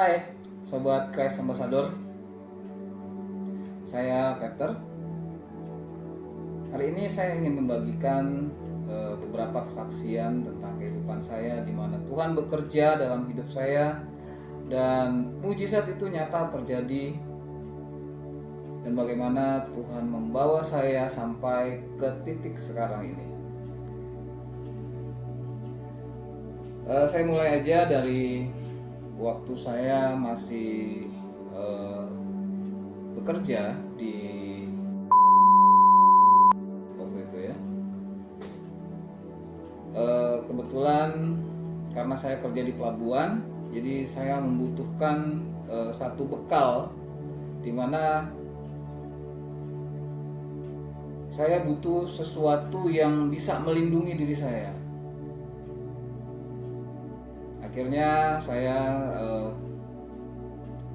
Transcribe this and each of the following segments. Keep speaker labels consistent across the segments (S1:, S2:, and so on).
S1: Hai, Sobat Christ Ambassador. Saya Peter. Hari ini saya ingin membagikan beberapa kesaksian tentang kehidupan saya, di mana Tuhan bekerja dalam hidup saya dan mujizat itu nyata terjadi, dan bagaimana Tuhan membawa saya sampai ke titik sekarang ini. Saya mulai aja dari waktu saya masih bekerja di waktu itu ya. Kebetulan karena saya kerja di pelabuhan, jadi saya membutuhkan satu bekal di mana saya butuh sesuatu yang bisa melindungi diri saya. Akhirnya saya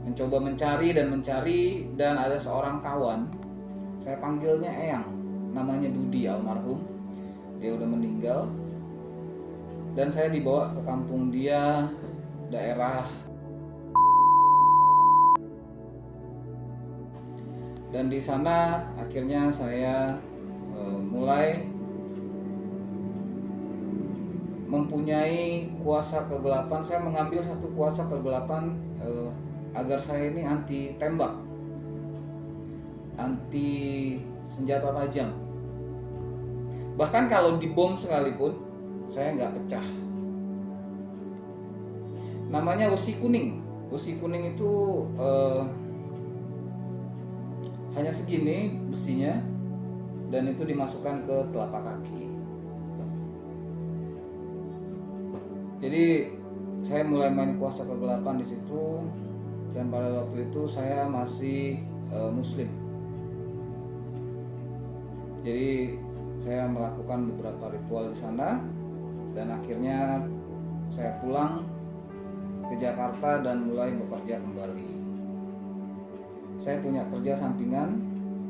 S1: mencoba mencari dan ada seorang kawan, saya panggilnya Eyang, namanya Dudi almarhum. Dia udah meninggal, dan saya dibawa ke kampung dia, daerah, dan di sana akhirnya saya mulai mempunyai kuasa kegelapan. Saya mengambil satu kuasa kegelapan agar saya ini anti tembak, anti senjata tajam. Bahkan kalau dibom sekalipun saya nggak pecah. Namanya wesi kuning. Wesi kuning itu hanya segini besinya, dan itu dimasukkan ke telapak kaki. Jadi saya mulai main kuasa kegelapan di situ, dan pada waktu itu saya masih Muslim. Jadi saya melakukan beberapa ritual di sana, dan akhirnya saya pulang ke Jakarta dan mulai bekerja kembali. Saya punya kerja sampingan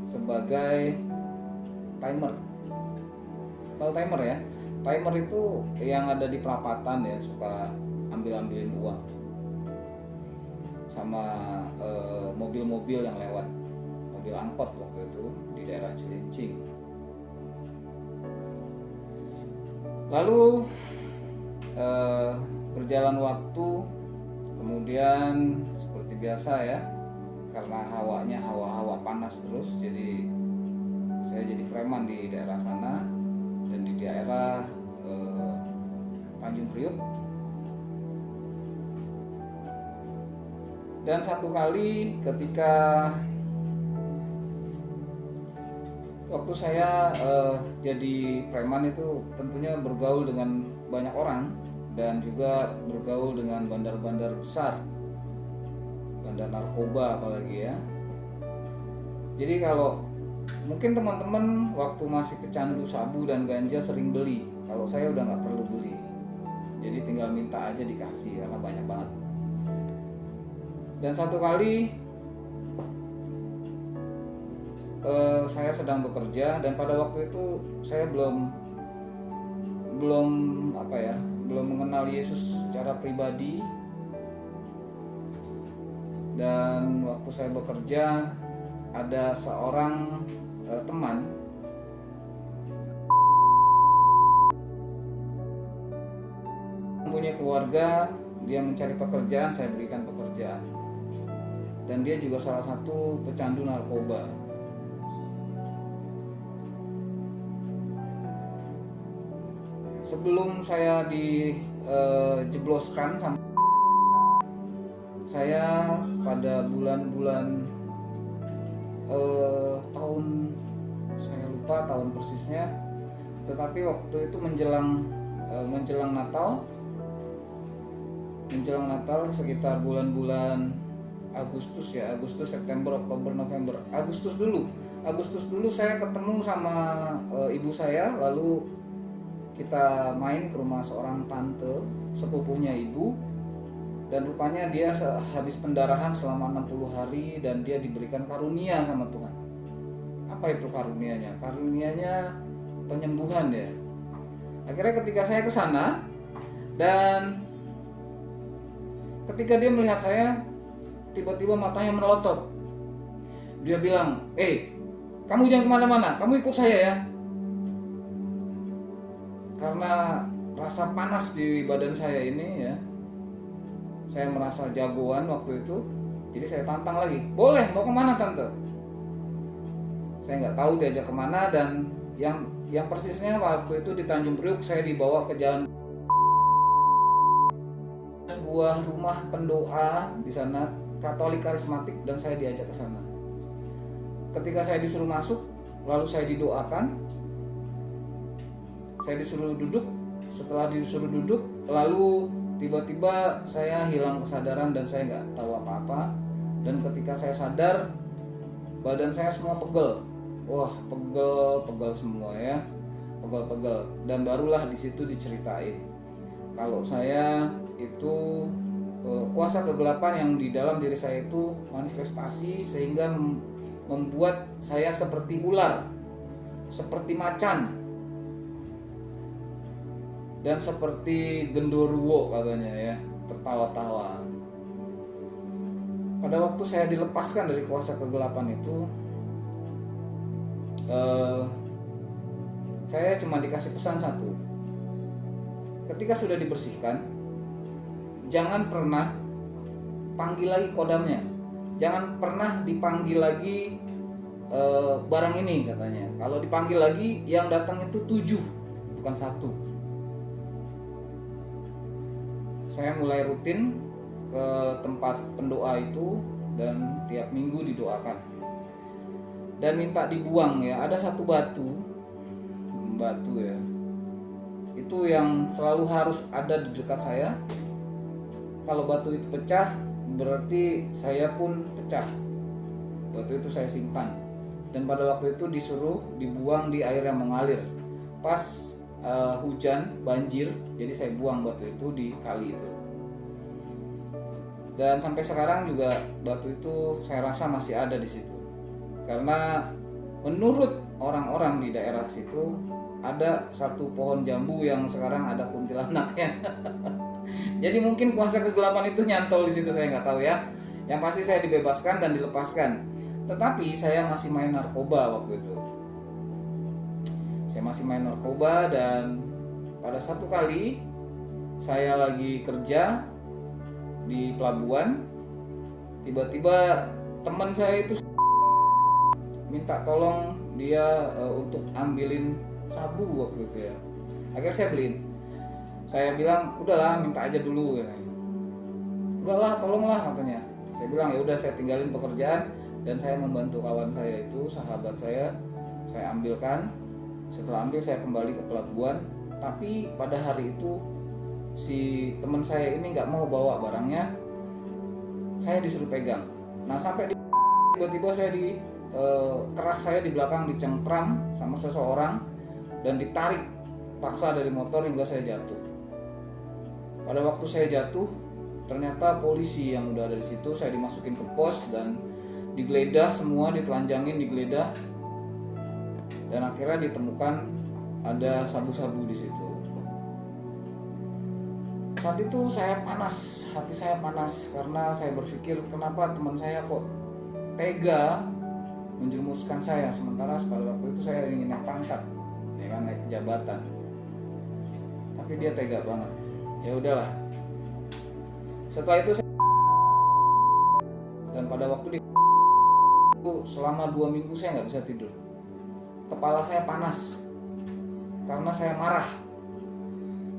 S1: sebagai timer. Tahu timer ya? Timer itu yang ada di perapatan ya, suka ambil-ambilin uang sama mobil-mobil yang lewat, mobil angkot waktu itu di daerah Cilincing. Lalu berjalan waktu, kemudian seperti biasa ya, karena hawanya hawa panas terus, jadi saya jadi preman di daerah sana dan di daerah Tanjung Priuk. Dan satu kali ketika waktu saya jadi preman itu tentunya bergaul dengan banyak orang, dan juga bergaul dengan bandar-bandar besar, bandar narkoba apalagi ya. Jadi kalau mungkin teman-teman waktu masih pecandu sabu dan ganja sering beli, kalau saya udah nggak perlu beli, jadi tinggal minta aja dikasih karena banyak banget. Dan satu kali saya sedang bekerja, dan pada waktu itu saya belum mengenal Yesus secara pribadi. Dan waktu saya bekerja, ada seorang teman mempunyai keluarga, dia mencari pekerjaan, saya berikan pekerjaan. Dan dia juga salah satu pecandu narkoba. Sebelum saya dijebloskan, saya pada bulan-bulan tahun, saya lupa tahun persisnya, tetapi waktu itu menjelang Natal sekitar bulan-bulan Agustus, September, Oktober, November. Agustus dulu saya ketemu sama ibu saya, lalu kita main ke rumah seorang tante sepupunya ibu, dan rupanya dia habis pendarahan selama 60 hari dan dia diberikan karunia sama Tuhan. Apa itu karunianya? Karunianya penyembuhan ya. Akhirnya ketika saya ke sana dan Ketika dia melihat saya, tiba-tiba matanya melotot. Dia bilang, kamu jangan kemana-mana, kamu ikut saya ya. Karena rasa panas di badan saya ini ya, saya merasa jagoan waktu itu. Jadi saya tantang lagi, boleh, mau kemana tante? Saya nggak tahu diajak kemana, dan yang persisnya waktu itu di Tanjung Priuk saya dibawa ke jalan sebuah rumah pendoa di sana, Katolik karismatik, dan saya diajak ke sana. Ketika saya disuruh masuk, lalu saya didoakan, saya disuruh duduk. Setelah disuruh duduk, lalu tiba-tiba saya hilang kesadaran dan saya nggak tahu apa-apa. Dan ketika saya sadar, badan saya semua pegel. Wah, pegel semua ya, pegel. Dan barulah di situ diceritain kalau saya itu kuasa kegelapan yang di dalam diri saya itu manifestasi sehingga membuat saya seperti ular, seperti macan, dan seperti genderuwo katanya ya, tertawa-tawa. Pada waktu saya dilepaskan dari kuasa kegelapan itu, saya cuma dikasih pesan satu. Ketika sudah dibersihkan, jangan pernah panggil lagi kodamnya, jangan pernah dipanggil lagi barang ini katanya. Kalau dipanggil lagi, yang datang itu 7, bukan 1. Saya mulai rutin ke tempat pendoa itu dan tiap minggu didoakan dan minta dibuang ya. Ada satu batu ya, itu yang selalu harus ada di dekat saya. Kalau batu itu pecah, berarti saya pun pecah. Batu itu saya simpan, dan pada waktu itu disuruh dibuang di air yang mengalir. Pas hujan, banjir, jadi saya buang batu itu di kali itu. Dan sampai sekarang juga batu itu saya rasa masih ada di situ. Karena menurut orang-orang di daerah situ, ada satu pohon jambu yang sekarang ada kuntilanaknya. Jadi mungkin kuasa kegelapan itu nyantol di situ, saya nggak tahu ya. Yang pasti saya dibebaskan dan dilepaskan. Tetapi saya masih main narkoba waktu itu. Saya masih main narkoba, dan pada satu kali saya lagi kerja di pelabuhan, tiba-tiba teman saya itu minta tolong dia untuk ambilin sabu waktu itu ya. Akhirnya saya beliin. Saya bilang, udahlah, minta aja dulu ya. Enggak lah, tolonglah katanya. Saya bilang, ya udah, saya tinggalin pekerjaan dan saya membantu kawan saya itu, sahabat saya ambilkan. Setelah ambil, saya kembali ke pelabuhan. Tapi pada hari itu si teman saya ini nggak mau bawa barangnya, saya disuruh pegang. Nah, sampai tiba-tiba saya kerah saya di belakang dicengkram sama seseorang dan ditarik paksa dari motor hingga saya jatuh. Pada waktu saya jatuh, ternyata polisi yang udah ada di situ, saya dimasukin ke pos dan digeledah semua, ditelanjangin, digeledah, dan akhirnya ditemukan ada sabu-sabu di situ. Saat itu saya panas, hati saya panas karena saya berpikir kenapa teman saya kok tega menjerumuskan saya, sementara pada waktu itu saya ingin naik pangkat, ya kan, naik jabatan. Tapi dia tega banget. Ya udahlah. Setelah itu dan pada waktu selama 2 minggu saya nggak bisa tidur. Kepala saya panas karena saya marah.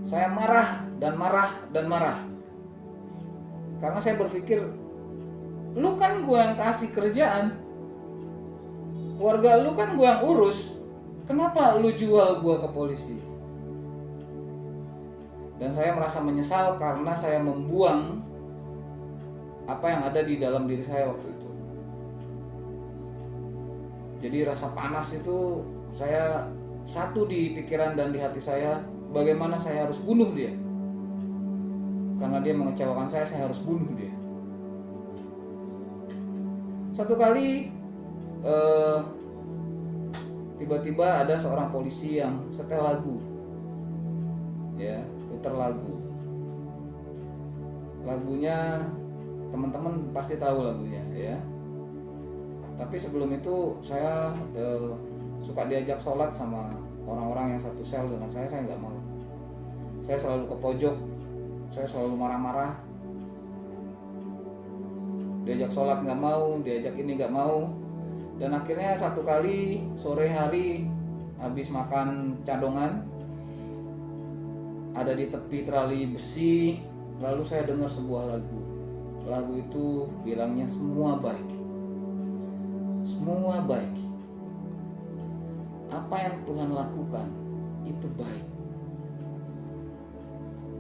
S1: Saya marah dan marah. Karena saya berpikir, lu kan gue yang kasih kerjaan, keluarga lu kan gue yang urus, kenapa lu jual gue ke polisi? Dan saya merasa menyesal karena saya membuang apa yang ada di dalam diri saya waktu itu. Jadi rasa panas itu saya satu di pikiran dan di hati saya, bagaimana saya harus bunuh dia. Karena dia mengecewakan saya harus bunuh dia. Satu kali tiba-tiba ada seorang polisi yang setel lagu, ya, putar lagu. lagunya teman-teman pasti tahu lagunya ya. Tapi sebelum itu saya suka diajak sholat sama orang-orang yang satu sel dengan saya nggak mau. Saya selalu ke pojok, saya selalu marah-marah. Diajak sholat nggak mau, diajak ini nggak mau. Dan akhirnya satu kali sore hari habis makan cadongan, ada di tepi trali besi, lalu saya dengar sebuah lagu. Lagu itu bilangnya semua baik. Semua baik. Apa yang Tuhan lakukan itu baik.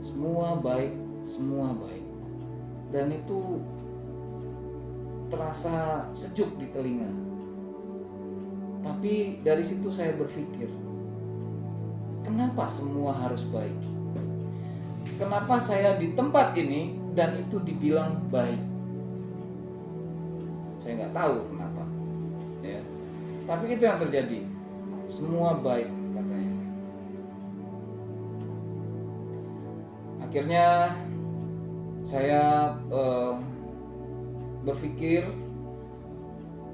S1: Semua baik, semua baik. Dan itu terasa sejuk di telinga. Tapi dari situ saya berpikir, kenapa semua harus baik? Kenapa saya di tempat ini dan itu dibilang baik? Saya nggak tahu kenapa. Ya. Tapi itu yang terjadi. Semua baik katanya. Akhirnya saya berpikir,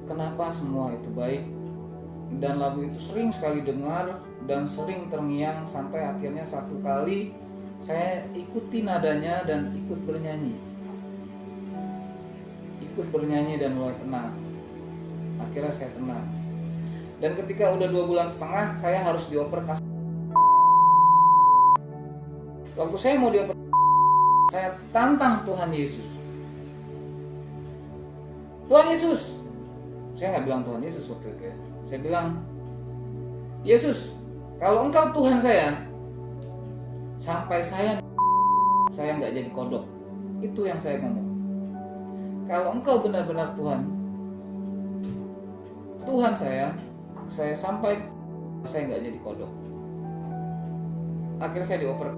S1: kenapa semua itu baik? Dan lagu itu sering sekali dengar dan sering terngiang sampai akhirnya satu kali saya ikuti nadanya dan ikut bernyanyi dan mulai tenang. Akhirnya saya tenang. Dan ketika udah 2,5 bulan saya harus dioper. Waktu saya mau dioper, saya tantang Tuhan Yesus. Tuhan Yesus, saya nggak bilang Tuhan Yesus waktu itu ya. Saya bilang, Yesus, kalau Engkau Tuhan saya, sampai saya nggak jadi kodok. Itu yang saya ngomong. Kalau Engkau benar-benar Tuhan saya sampai saya nggak jadi kodok. Akhirnya saya dioper.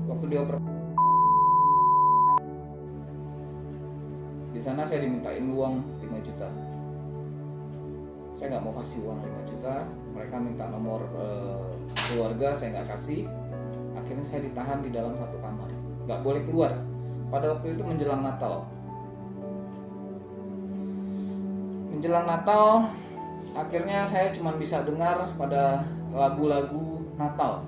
S1: Waktu dioper, di sana saya dimintain uang 5 juta. Saya nggak mau kasih uang 5 juta. Mereka minta nomor keluarga, saya nggak kasih. Akhirnya saya ditahan di dalam satu kamar, nggak boleh keluar. Pada waktu itu menjelang Natal. Akhirnya saya cuma bisa dengar pada lagu-lagu Natal.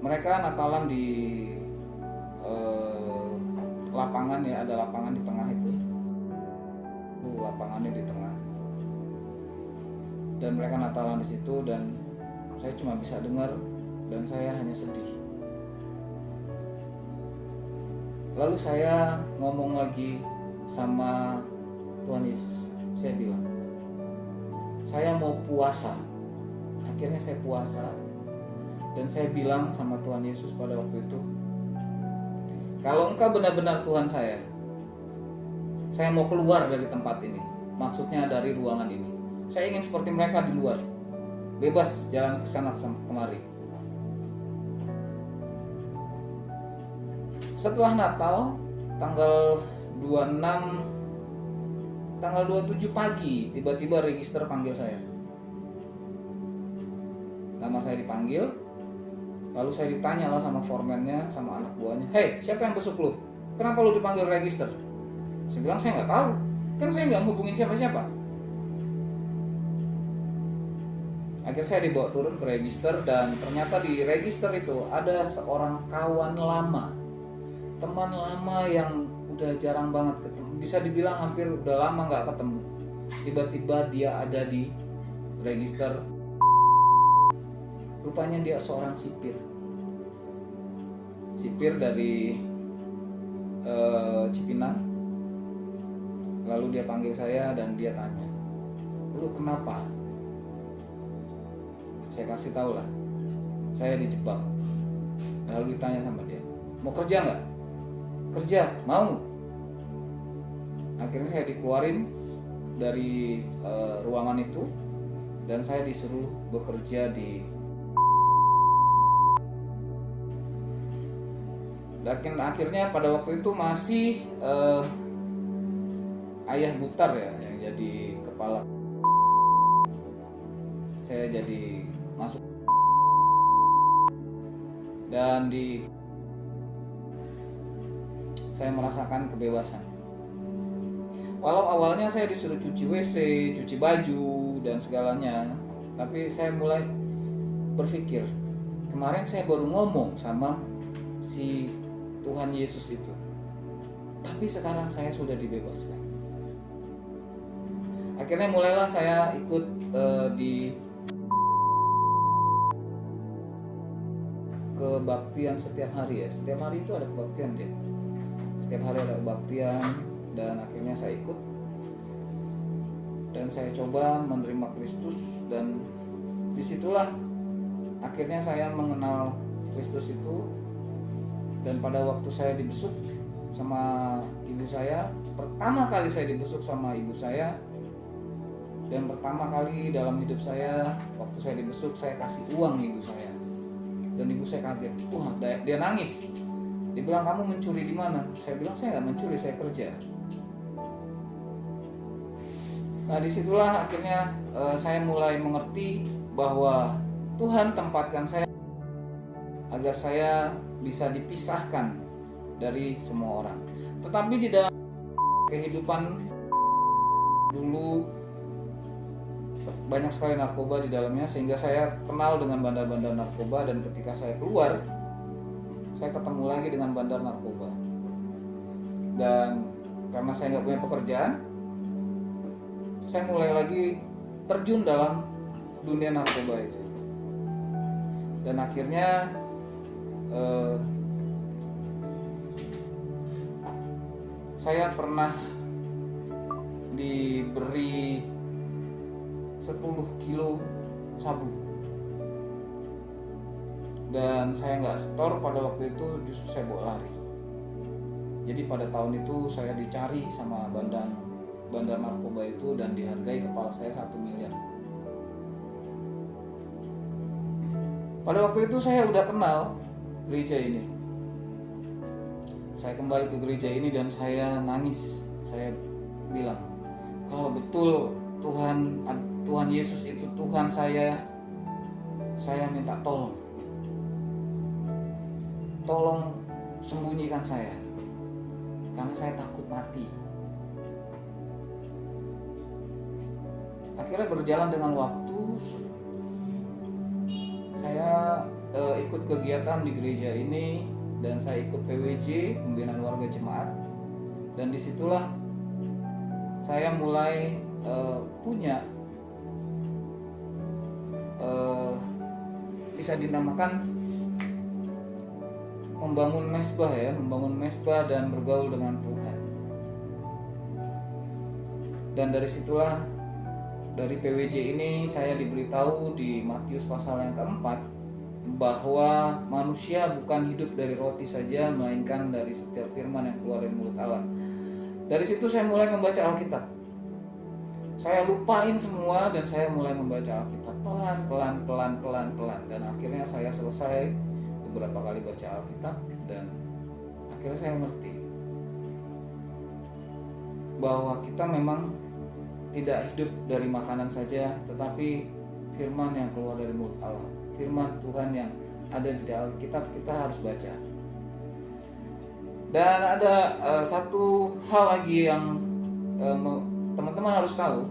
S1: Mereka Natalan di lapangan ya, ada lapangan di tengah itu. Lapangannya di tengah. Dan mereka Natalan di situ dan saya cuma bisa dengar dan saya hanya sedih. Lalu saya ngomong lagi sama Tuhan Yesus. Saya bilang, saya mau puasa. Akhirnya saya puasa. Dan saya bilang sama Tuhan Yesus pada waktu itu, kalau Engkau benar-benar Tuhan saya mau keluar dari tempat ini. Maksudnya dari ruangan ini. Saya ingin seperti mereka di luar, bebas jalan ke sana kemari. Setelah Natal, tanggal 27 pagi, tiba-tiba register panggil saya. Nama saya dipanggil. Lalu saya ditanya lah sama foreman-nya, sama anak buahnya, "Hei, siapa yang besuk lu? Kenapa lu dipanggil register?" Saya bilang, "Saya nggak tahu, kan saya nggak hubungin siapa-siapa." Akhirnya saya dibawa turun ke register dan ternyata di register itu ada seorang kawan lama, teman lama yang udah jarang banget ketemu, bisa dibilang hampir udah lama nggak ketemu. Tiba-tiba dia ada di register. Rupanya dia seorang sipir dari Cipinang. Lalu dia panggil saya dan dia tanya, "Lu kenapa?" Saya kasih tahu lah, saya dijebak. Lalu ditanya sama dia, "Mau kerja nggak?" "Kerja, mau." Akhirnya saya dikeluarin dari ruangan itu dan saya disuruh bekerja di. Dan akhirnya pada waktu itu masih Ayah Butar ya yang jadi kepala. Saya jadi masuk. dan saya merasakan kebebasan. Walau awalnya saya disuruh cuci WC, cuci baju dan segalanya, tapi saya mulai berpikir, kemarin saya baru ngomong sama si Tuhan Yesus itu, tapi sekarang saya sudah dibebaskan. Akhirnya mulailah saya ikut di kebaktian setiap hari ya. Setiap hari itu ada kebaktian dia. Setiap hari ada kebaktian dan akhirnya saya ikut dan saya coba menerima Kristus, dan disitulah akhirnya saya mengenal Kristus itu. Dan pada waktu saya dibesuk sama ibu saya, pertama kali saya dibesuk sama ibu saya, dan pertama kali dalam hidup saya waktu saya dibesuk saya kasih uang ibu saya, dan ibu saya kaget, wah dia nangis. Dia bilang, kamu mencuri di mana? Saya bilang, saya nggak mencuri, saya kerja. Nah disitulah akhirnya saya mulai mengerti bahwa Tuhan tempatkan saya agar saya bisa dipisahkan dari semua orang. Tetapi di dalam kehidupan dulu banyak sekali narkoba di dalamnya, sehingga saya kenal dengan bandar-bandar narkoba, dan ketika saya keluar saya ketemu lagi dengan bandar narkoba. Dan karena saya nggak punya pekerjaan, saya mulai lagi terjun dalam dunia narkoba itu. Dan akhirnya saya pernah diberi 10 kilo sabu, dan saya nggak store pada waktu itu, justru saya bawa lari. Jadi pada tahun itu saya dicari sama bandar narkoba itu, dan dihargai kepala saya 1 miliar. Pada waktu itu saya udah kenal gereja ini. Saya kembali ke gereja ini dan saya nangis. Saya bilang, kalau betul Tuhan Yesus itu Tuhan saya minta tolong sembunyikan saya, karena saya takut mati. Akhirnya berjalan dengan waktu, saya ikut kegiatan di gereja ini, dan saya ikut PWJ, pembinaan warga jemaat, dan disitulah saya mulai punya bisa dinamakan membangun mesbah dan bergaul dengan Tuhan. Dan dari situlah, dari PWJ ini saya diberitahu di Matius pasal yang keempat bahwa manusia bukan hidup dari roti saja, melainkan dari setiap firman yang keluar dari mulut Allah. Dari situ saya mulai membaca Alkitab. Saya lupain semua dan saya mulai membaca Alkitab pelan, dan akhirnya saya selesai beberapa kali baca Alkitab, dan akhirnya saya mengerti bahwa kita memang tidak hidup dari makanan saja, tetapi firman yang keluar dari mulut Allah, firman Tuhan yang ada di dalam Alkitab kita harus baca. Dan ada satu hal lagi yang teman-teman harus tahu.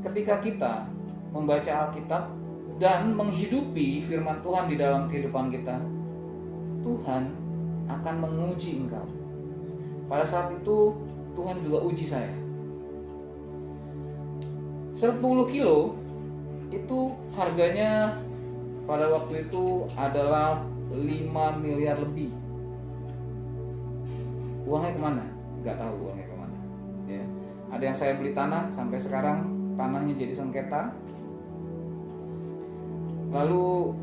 S1: Ketika kita membaca Alkitab dan menghidupi firman Tuhan di dalam kehidupan kita, Tuhan akan menguji engkau. Pada saat itu Tuhan juga uji saya. 10 kilo itu harganya pada waktu itu adalah 5 miliar lebih. Uangnya kemana? Nggak tahu uangnya kemana ya. Ada yang saya beli tanah, sampai sekarang tanahnya jadi sengketa. Lalu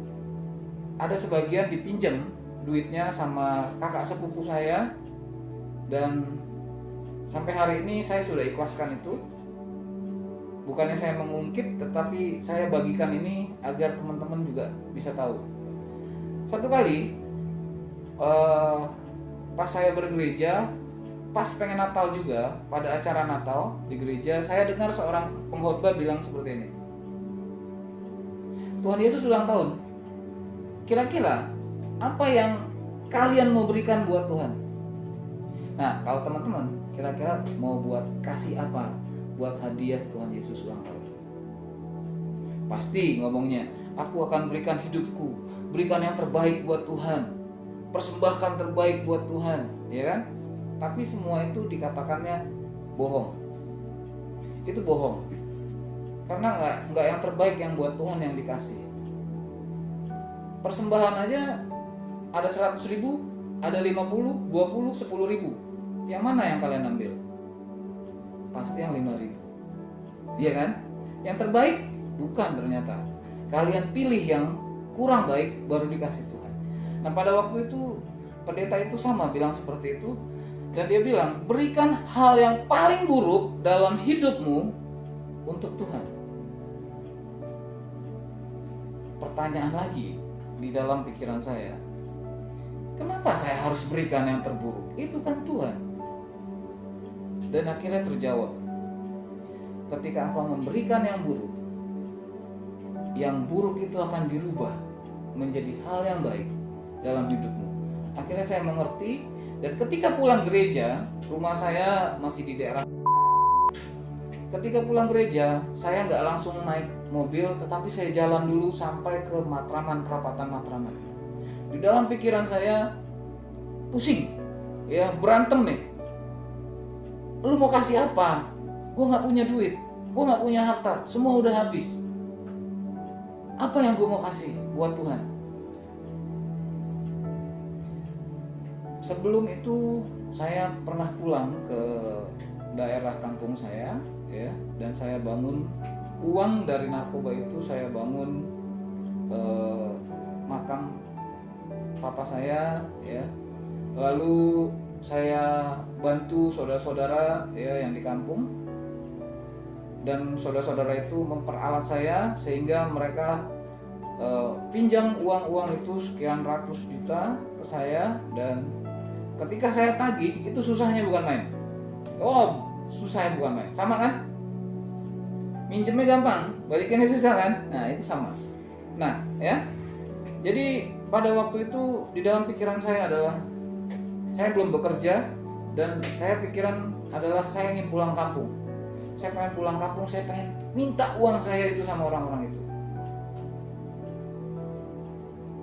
S1: ada sebagian dipinjam duitnya sama kakak sepupu saya, dan sampai hari ini saya sudah ikhlaskan itu. Bukannya saya mengungkit, tetapi saya bagikan ini agar teman-teman juga bisa tahu. Satu kali pas saya bergereja, pas pengen Natal juga, pada acara Natal di gereja, saya dengar seorang pengkhotbah bilang seperti ini, Tuhan Yesus ulang tahun. Kira-kira apa yang kalian mau berikan buat Tuhan? Nah, kalau teman-teman kira-kira mau buat kasih apa buat hadiah Tuhan Yesus ulang tahun? Pasti ngomongnya, aku akan berikan hidupku, berikan yang terbaik buat Tuhan, persembahkan terbaik buat Tuhan, ya kan? Tapi semua itu dikatakannya bohong. Itu bohong. Karena nggak yang terbaik yang buat Tuhan yang dikasih. Persembahan aja ada 100.000, ada 50, 20, 10.000. Yang mana yang kalian ambil? Pasti yang 5.000. Iya kan? Yang terbaik bukan ternyata. Kalian pilih yang kurang baik baru dikasih Tuhan. Nah, pada waktu itu pendeta itu sama bilang seperti itu, dan dia bilang, berikan hal yang paling buruk dalam hidupmu untuk Tuhan. Pertanyaan lagi di dalam pikiran saya, kenapa saya harus berikan yang terburuk? Itu kan Tuhan. Dan akhirnya terjawab, ketika engkau memberikan yang buruk itu akan dirubah menjadi hal yang baik dalam hidupmu. Akhirnya saya mengerti, dan ketika pulang gereja, rumah saya masih di daerah. Ketika pulang gereja, saya nggak langsung naik mobil, tetapi saya jalan dulu sampai ke Matraman, perapatan Matraman. Di dalam pikiran saya pusing, ya berantem nih. Lu mau kasih apa? Gue nggak punya duit, gue nggak punya harta, semua udah habis. Apa yang gue mau kasih buat Tuhan? Sebelum itu saya pernah pulang ke daerah kampung saya, ya, dan saya bangun uang dari narkoba itu, saya bangun makam papa saya, ya. Lalu saya bantu saudara-saudara, ya, yang di kampung, dan saudara-saudara itu memperalat saya sehingga mereka pinjam uang-uang itu sekian ratus juta ke saya, dan ketika saya tagih itu susahnya bukan main. Oh, susahnya bukan main. Sama kan? Minjemnya gampang, balikinnya susah kan? Nah, itu sama. Nah, ya. Jadi pada waktu itu di dalam pikiran saya adalah saya belum bekerja, dan saya pikiran adalah saya ingin pulang kampung. Saya pengen pulang kampung, saya pengen minta uang saya itu sama orang-orang itu.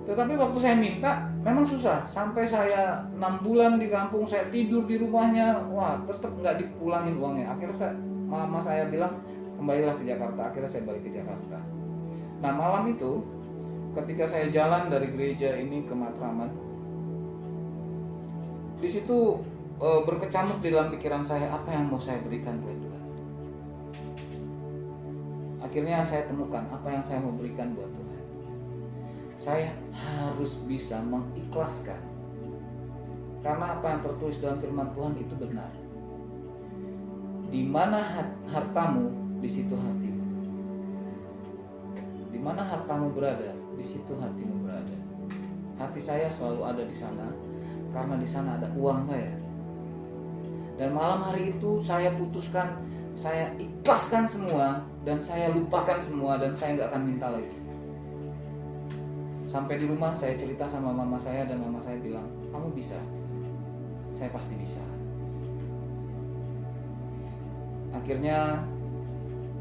S1: Tetapi waktu saya minta memang susah. Sampai saya 6 bulan di kampung, saya tidur di rumahnya, wah tetap nggak dipulangin uangnya. Akhirnya mama saya bilang, kembalilah ke Jakarta. Akhirnya saya balik ke Jakarta. Nah, malam itu ketika saya jalan dari gereja ini ke Matraman, di situ berkecamuk di dalam pikiran saya, apa yang mau saya berikan buat Tuhan. Akhirnya saya temukan apa yang saya mau berikan buat Tuhan. Saya harus bisa mengikhlaskan, karena apa yang tertulis dalam firman Tuhan itu benar. Di mana hartamu, di situ hatimu. Di mana hartamu berada, di situ hatimu berada. Hati saya selalu ada di sana, karena di sana ada uang saya. Dan malam hari itu saya putuskan, saya ikhlaskan semua, dan saya lupakan semua, dan saya nggak akan minta lagi. Sampai di rumah saya cerita sama mama saya, dan mama saya bilang, kamu bisa. Saya pasti bisa. Akhirnya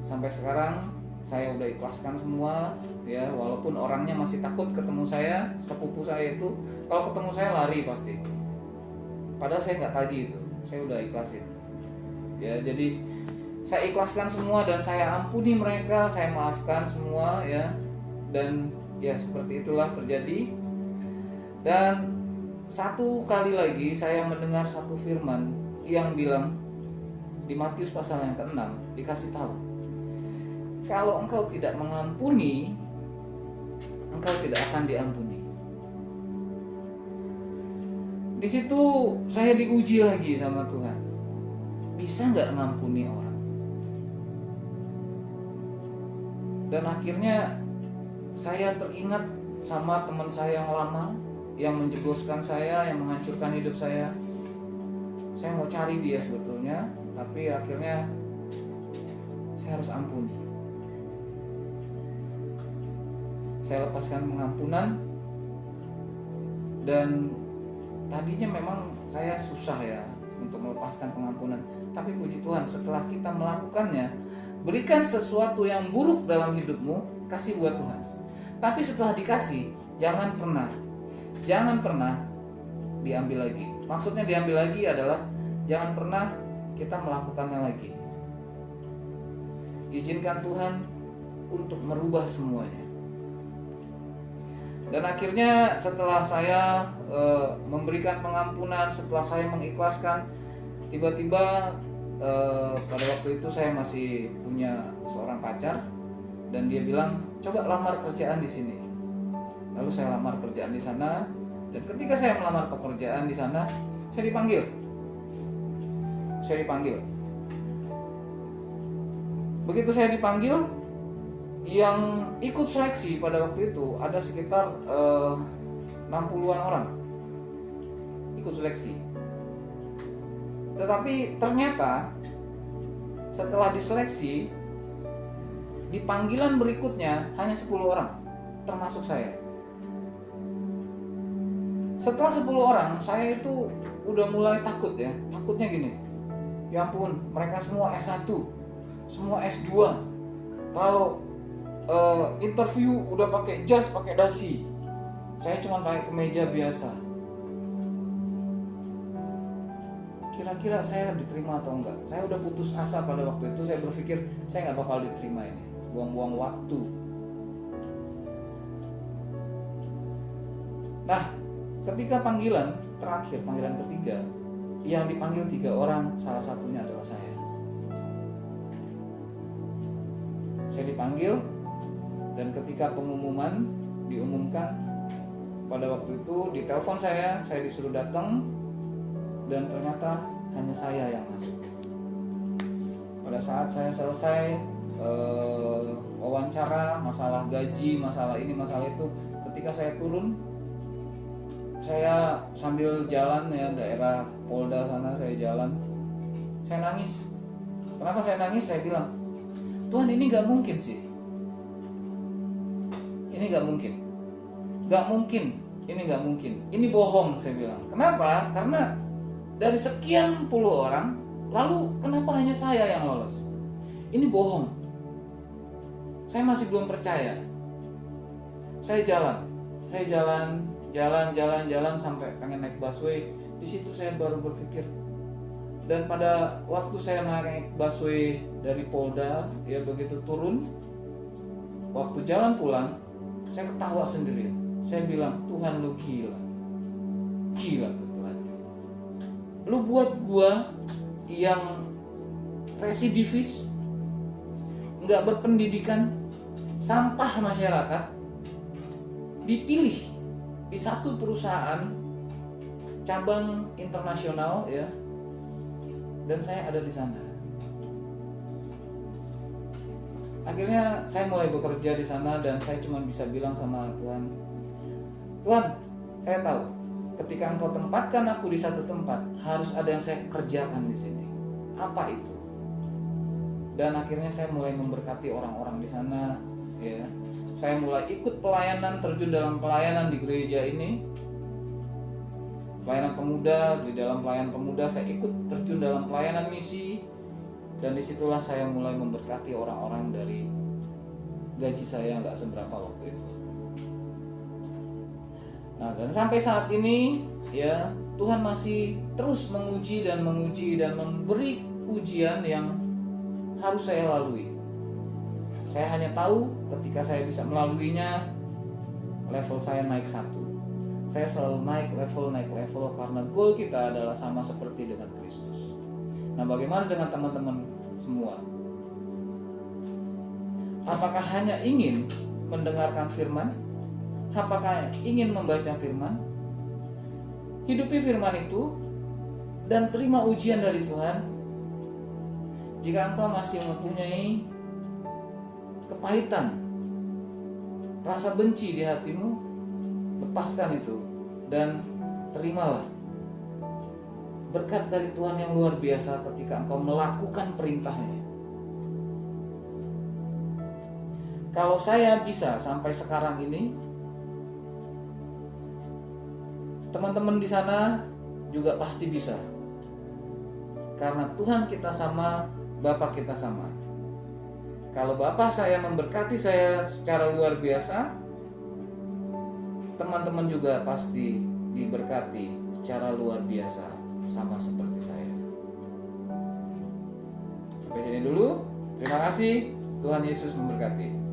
S1: sampai sekarang saya udah ikhlaskan semua, ya, walaupun orangnya masih takut ketemu saya. Sepupu saya itu kalau ketemu saya lari pasti. Padahal saya nggak tagih itu, saya udah ikhlasin. Ya, jadi saya ikhlaskan semua, dan saya ampuni mereka, saya maafkan semua, ya. Dan ya seperti itulah terjadi. Dan satu kali lagi saya mendengar satu firman yang bilang di Matius pasal yang ke-6 dikasih tahu, kalau engkau tidak mengampuni, engkau tidak akan diampuni. Di situ saya diuji lagi sama Tuhan. Bisa nggak ngampuni orang? Dan akhirnya saya teringat sama teman saya yang lama, yang menjebloskan saya, yang menghancurkan hidup saya. Saya mau cari dia sebetulnya, tapi akhirnya saya harus ampuni. Saya lepaskan pengampunan, Dan tadinya memang saya susah ya untuk melepaskan pengampunan, tapi puji Tuhan setelah kita melakukannya, berikan sesuatu yang buruk dalam hidupmu, kasih buat Tuhan. Tapi setelah dikasih, jangan pernah diambil lagi. Maksudnya diambil lagi adalah jangan pernah kita melakukannya lagi. Izinkan Tuhan untuk merubah semuanya. Dan akhirnya setelah saya memberikan pengampunan, setelah saya mengikhlaskan, tiba-tiba pada waktu itu saya masih punya seorang pacar, dan dia bilang, coba lamar kerjaan di sini. Lalu saya lamar kerjaan di sana, dan ketika saya melamar pekerjaan di sana, saya dipanggil. Begitu saya dipanggil, yang ikut seleksi pada waktu itu ada sekitar 60-an orang ikut seleksi. Tetapi ternyata setelah diseleksi, di panggilan berikutnya hanya 10 orang, termasuk saya. Setelah 10 orang, saya itu udah mulai takut ya. Takutnya gini, ya ampun, mereka semua S1, semua S2. Kalau interview udah pakai jas, pakai dasi, saya cuma pakai kemeja biasa. Kira-kira saya diterima atau enggak? Saya udah putus asa pada waktu itu. Saya berpikir saya nggak bakal diterima ini, buang-buang waktu. Nah, ketika panggilan terakhir, panggilan ketiga, yang dipanggil 3 orang, salah satunya adalah saya. Saya dipanggil, dan ketika pengumuman diumumkan, pada waktu itu di telepon saya disuruh datang, dan ternyata hanya saya yang masuk. Pada saat saya selesai wawancara, masalah gaji, masalah ini, masalah itu, ketika saya turun, saya sambil jalan ya, daerah Polda sana, saya jalan, saya nangis. Kenapa saya nangis? Saya bilang, Tuhan, ini gak mungkin sih. Ini gak mungkin, ini bohong, saya bilang. Kenapa? Karena dari sekian puluh orang, lalu kenapa hanya saya yang lolos? Ini bohong. Saya masih belum percaya. Saya jalan sampai pengen naik busway. Di situ saya baru berpikir. Dan pada waktu saya naik busway dari Polda, ya begitu turun, waktu jalan pulang, saya ketawa sendiri. Saya bilang, Tuhan, lu gila Tuhan. Lu buat gua yang residivis, nggak berpendidikan, sampah masyarakat, dipilih di satu perusahaan cabang internasional ya, dan saya ada di sana. Akhirnya saya mulai bekerja di sana, dan saya cuma bisa bilang sama Tuhan, saya tahu ketika Engkau tempatkan aku di satu tempat, harus ada yang saya kerjakan di sini. Apa itu? Dan akhirnya saya mulai memberkati orang-orang di sana, ya. Saya mulai ikut pelayanan, terjun dalam pelayanan di gereja ini. Pelayanan pemuda, di dalam pelayanan pemuda saya ikut terjun dalam pelayanan misi. Dan disitulah saya mulai memberkati orang-orang dari gaji saya nggak seberapa waktu itu. Nah, dan sampai saat ini ya, Tuhan masih terus menguji dan memberi ujian yang harus saya lalui. Saya hanya tahu ketika saya bisa melaluinya, level saya naik 1. Saya selalu naik level karena goal kita adalah sama seperti dengan Kristus. Nah, bagaimana dengan teman-teman semua? Apakah hanya ingin mendengarkan firman? Apakah ingin membaca firman? Hidupi firman itu dan terima ujian dari Tuhan. Jika engkau masih mempunyai kepahitan, rasa benci di hatimu, lepaskan itu dan terimalah berkat dari Tuhan yang luar biasa ketika engkau melakukan perintahnya. Kalau saya bisa sampai sekarang ini, teman-teman di sana juga pasti bisa. Karena Tuhan kita sama, Bapa kita sama. Kalau Bapa saya memberkati saya secara luar biasa, teman-teman juga pasti diberkati secara luar biasa, sama seperti saya. Sampai sini dulu. Terima kasih. Tuhan Yesus memberkati.